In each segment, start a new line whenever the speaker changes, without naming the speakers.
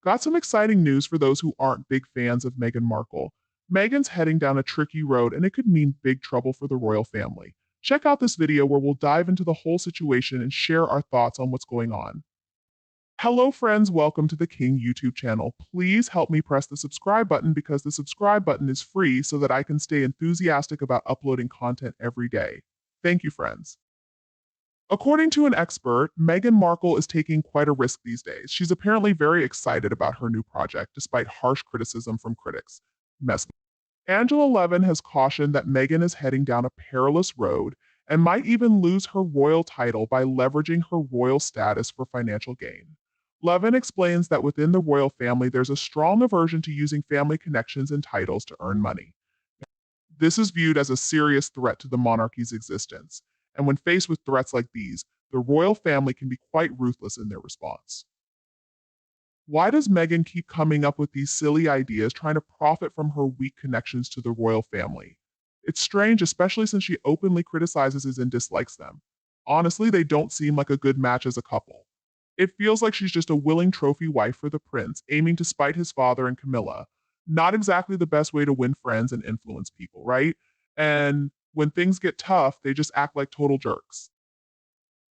Got some exciting news for those who aren't big fans of Meghan Markle. Meghan's heading down a tricky road and it could mean big trouble for the royal family. Check out this video where we'll dive into the whole situation and share our thoughts on what's going on. Hello friends, welcome to the King YouTube channel. Please help me press the subscribe button because the subscribe button is free so that I can stay enthusiastic about uploading content every day. Thank you friends. According to an expert, Meghan Markle is taking quite a risk these days. She's apparently very excited about her new project, despite harsh criticism from critics. Mess. Angela Levin has cautioned that Meghan is heading down a perilous road and might even lose her royal title by leveraging her royal status for financial gain. Levin explains that within the royal family, there's a strong aversion to using family connections and titles to earn money. This is viewed as a serious threat to the monarchy's existence. And when faced with threats like these, the royal family can be quite ruthless in their response. Why does Meghan keep coming up with these silly ideas trying to profit from her weak connections to the royal family? It's strange, especially since she openly criticizes and dislikes them. Honestly, they don't seem like a good match as a couple. It feels like she's just a willing trophy wife for the prince, aiming to spite his father and Camilla. Not exactly the best way to win friends and influence people, right? And when things get tough, they just act like total jerks.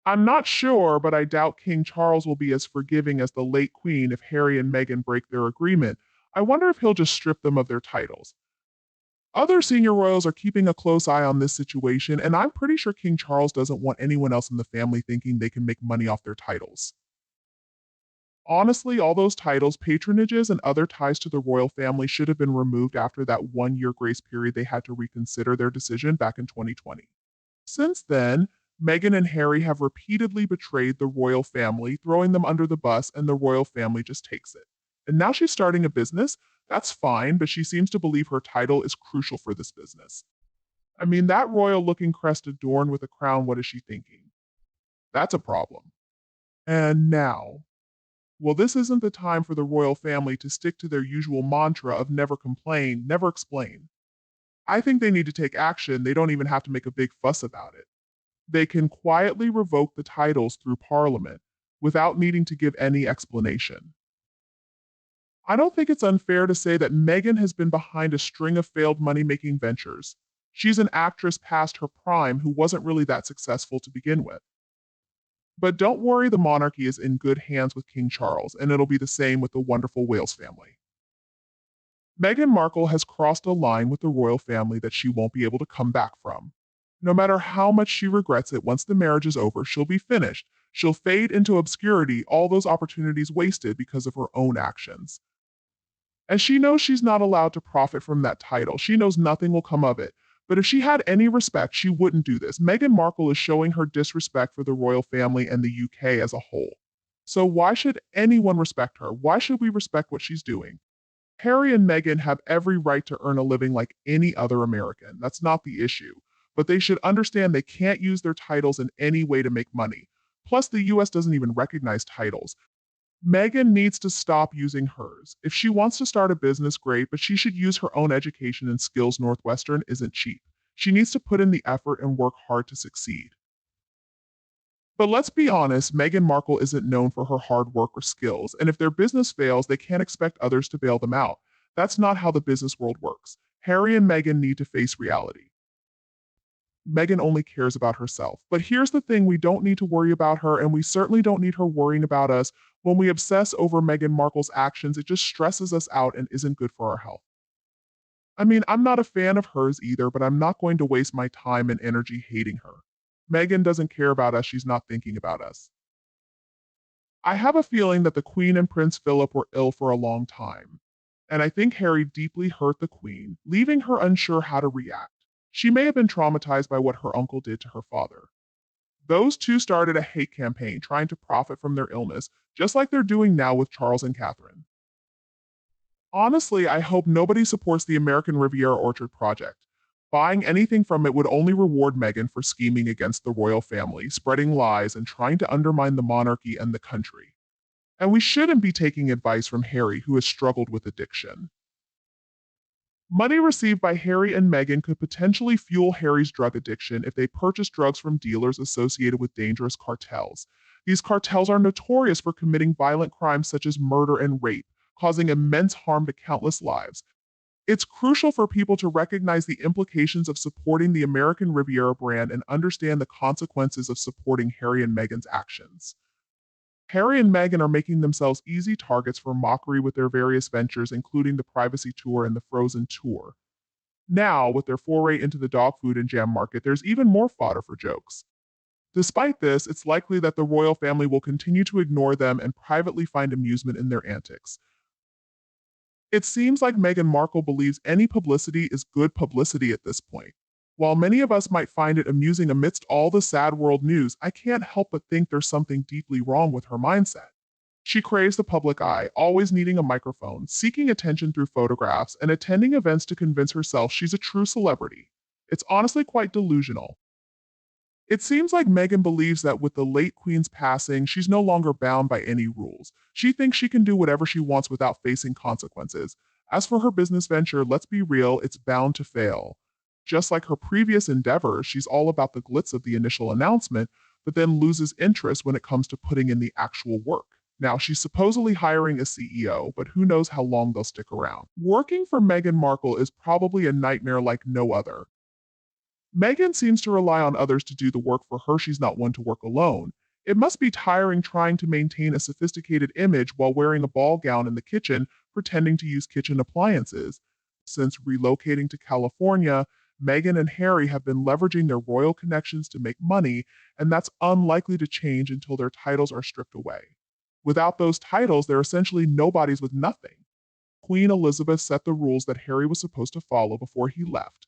I'm not sure, but I doubt King Charles will be as forgiving as the late Queen if Harry and Meghan break their agreement. I wonder if he'll just strip them of their titles. Other senior royals are keeping a close eye on this situation, and I'm pretty sure King Charles doesn't want anyone else in the family thinking they can make money off their titles. Honestly, all those titles, patronages, and other ties to the royal family should have been removed after that 1 year grace period they had to reconsider their decision back in 2020. Since then, Meghan and Harry have repeatedly betrayed the royal family, throwing them under the bus, and the royal family just takes it. And now she's starting a business? That's fine, but she seems to believe her title is crucial for this business. I mean, that royal looking crest adorned with a crown, what is she thinking? That's a problem. And now, well, this isn't the time for the royal family to stick to their usual mantra of never complain, never explain. I think they need to take action. They don't even have to make a big fuss about it. They can quietly revoke the titles through Parliament without needing to give any explanation. I don't think it's unfair to say that Meghan has been behind a string of failed money-making ventures. She's an actress past her prime who wasn't really that successful to begin with. But don't worry, the monarchy is in good hands with King Charles, and it'll be the same with the wonderful Wales family. Meghan Markle has crossed a line with the royal family that she won't be able to come back from. No matter how much she regrets it, once the marriage is over, she'll be finished. She'll fade into obscurity, all those opportunities wasted because of her own actions. And she knows she's not allowed to profit from that title. She knows nothing will come of it. But if she had any respect, she wouldn't do this. Meghan Markle is showing her disrespect for the royal family and the UK as a whole. So why should anyone respect her? Why should we respect what she's doing? Harry and Meghan have every right to earn a living like any other American. That's not the issue. But they should understand they can't use their titles in any way to make money. Plus, the US doesn't even recognize titles. Meghan needs to stop using hers. If she wants to start a business, great, but she should use her own education and skills. Northwestern isn't cheap. She needs to put in the effort and work hard to succeed. But let's be honest, Meghan Markle isn't known for her hard work or skills, and if their business fails, they can't expect others to bail them out. That's not how the business world works. Harry and Meghan need to face reality. Meghan only cares about herself. But here's the thing, we don't need to worry about her, and we certainly don't need her worrying about us. When we obsess over Meghan Markle's actions, it just stresses us out and isn't good for our health. I mean, I'm not a fan of hers either, but I'm not going to waste my time and energy hating her. Meghan doesn't care about us, she's not thinking about us. I have a feeling that the Queen and Prince Philip were ill for a long time. And I think Harry deeply hurt the Queen, leaving her unsure how to react. She may have been traumatized by what her uncle did to her father. Those two started a hate campaign trying to profit from their illness, just like they're doing now with Charles and Catherine. Honestly, I hope nobody supports the American Riviera Orchard project. Buying anything from it would only reward Meghan for scheming against the royal family, spreading lies, and trying to undermine the monarchy and the country. And we shouldn't be taking advice from Harry, who has struggled with addiction. Money received by Harry and Meghan could potentially fuel Harry's drug addiction if they purchase drugs from dealers associated with dangerous cartels. These cartels are notorious for committing violent crimes such as murder and rape, causing immense harm to countless lives. It's crucial for people to recognize the implications of supporting the American Riviera brand and understand the consequences of supporting Harry and Meghan's actions. Harry and Meghan are making themselves easy targets for mockery with their various ventures, including the Privacy Tour and the Frozen Tour. Now, with their foray into the dog food and jam market, there's even more fodder for jokes. Despite this, it's likely that the royal family will continue to ignore them and privately find amusement in their antics. It seems like Meghan Markle believes any publicity is good publicity at this point. While many of us might find it amusing amidst all the sad world news, I can't help but think there's something deeply wrong with her mindset. She craves the public eye, always needing a microphone, seeking attention through photographs, and attending events to convince herself she's a true celebrity. It's honestly quite delusional. It seems like Meghan believes that with the late Queen's passing, she's no longer bound by any rules. She thinks she can do whatever she wants without facing consequences. As for her business venture, let's be real, it's bound to fail. Just like her previous endeavors, she's all about the glitz of the initial announcement, but then loses interest when it comes to putting in the actual work. Now, she's supposedly hiring a CEO, but who knows how long they'll stick around. Working for Meghan Markle is probably a nightmare like no other. Meghan seems to rely on others to do the work for her. She's not one to work alone. It must be tiring trying to maintain a sophisticated image while wearing a ball gown in the kitchen, pretending to use kitchen appliances. Since relocating to California, Meghan and Harry have been leveraging their royal connections to make money, and that's unlikely to change until their titles are stripped away. Without those titles, they're essentially nobodies with nothing. Queen Elizabeth set the rules that Harry was supposed to follow before he left.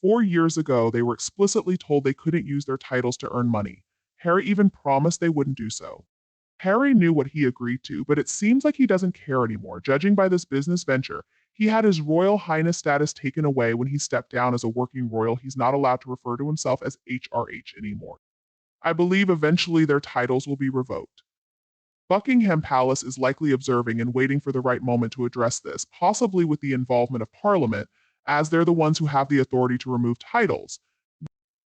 4 years ago, they were explicitly told they couldn't use their titles to earn money. Harry even promised they wouldn't do so. Harry knew what he agreed to, but it seems like he doesn't care anymore. Judging by this business venture, he had his Royal Highness status taken away when he stepped down as a working royal. He's not allowed to refer to himself as HRH anymore. I believe eventually their titles will be revoked. Buckingham Palace is likely observing and waiting for the right moment to address this, possibly with the involvement of Parliament, as they're the ones who have the authority to remove titles.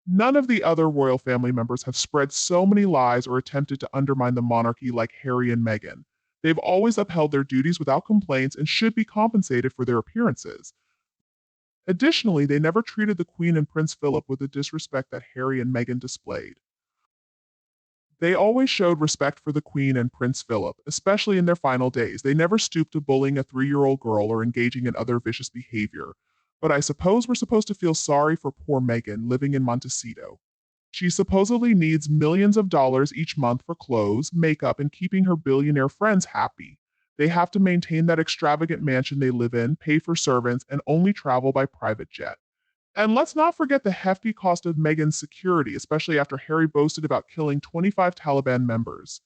None of the other royal family members have spread so many lies or attempted to undermine the monarchy like Harry and Meghan. They've always upheld their duties without complaints and should be compensated for their appearances. Additionally, they never treated the Queen and Prince Philip with the disrespect that Harry and Meghan displayed. They always showed respect for the Queen and Prince Philip, especially in their final days. They never stooped to bullying a 3-year-old girl or engaging in other vicious behavior. But I suppose we're supposed to feel sorry for poor Meghan living in Montecito. She supposedly needs millions of dollars each month for clothes, makeup, and keeping her billionaire friends happy. They have to maintain that extravagant mansion they live in, pay for servants, and only travel by private jet. And let's not forget the hefty cost of Meghan's security, especially after Harry boasted about killing 25 Taliban members.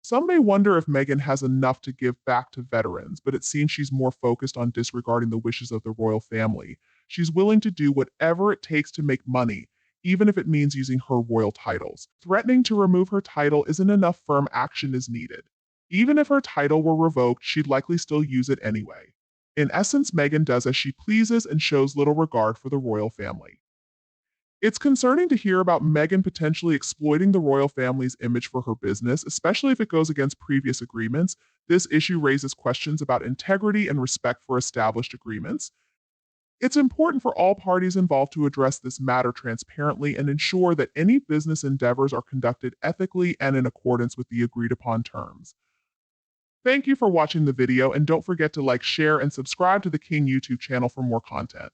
Some may wonder if Meghan has enough to give back to veterans, but it seems she's more focused on disregarding the wishes of the royal family. She's willing to do whatever it takes to make money, even if it means using her royal titles. Threatening to remove her title isn't enough. Firm action is needed. Even if her title were revoked, she'd likely still use it anyway. In essence, Meghan does as she pleases and shows little regard for the royal family. It's concerning to hear about Meghan potentially exploiting the royal family's image for her business, especially if it goes against previous agreements. This issue raises questions about integrity and respect for established agreements. It's important for all parties involved to address this matter transparently and ensure that any business endeavors are conducted ethically and in accordance with the agreed upon terms. Thank you for watching the video, and don't forget to like, share, and subscribe to the King YouTube channel for more content.